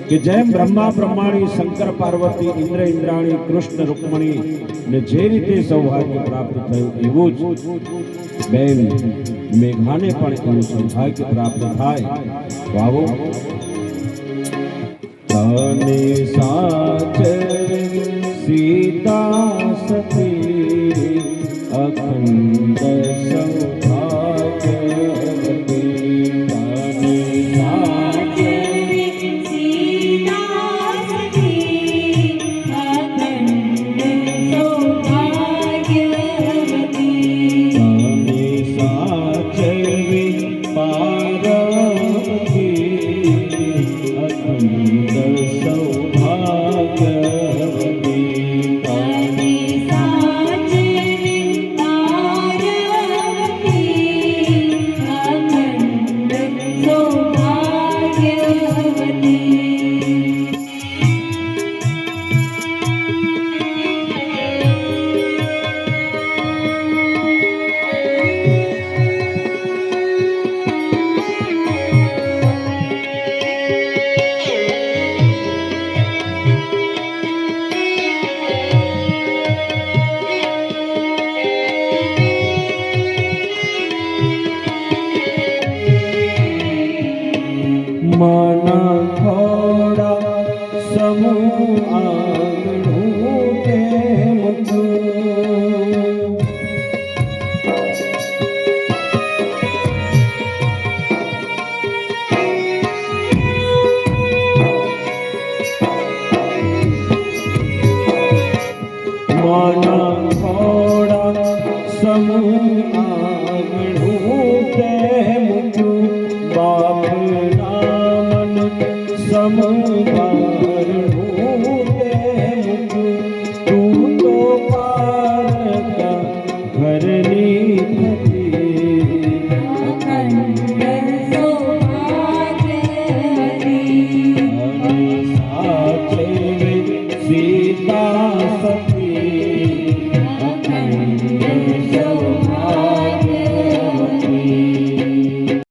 કે જેમ બ્રહ્મા બ્રહ્માણી, શંકર પાર્વતી, ઇન્દ્ર ઇન્દ્રાણી, કૃષ્ણ રૂકમણી ને જે રીતે સૌભાગ્ય પ્રાપ્ત થયું એવું જ બેન મેઘાને પણ એનું સૌભાગ્ય પ્રાપ્ત થાય. વાવો તને સાચે સીતા સતી અખંડ સૌભાગ્યવતી. મન થોડા સમૂહ આંગણું તેમ મન થોડા સમૂહ આંગણું તેમ બાપ સમુદારણું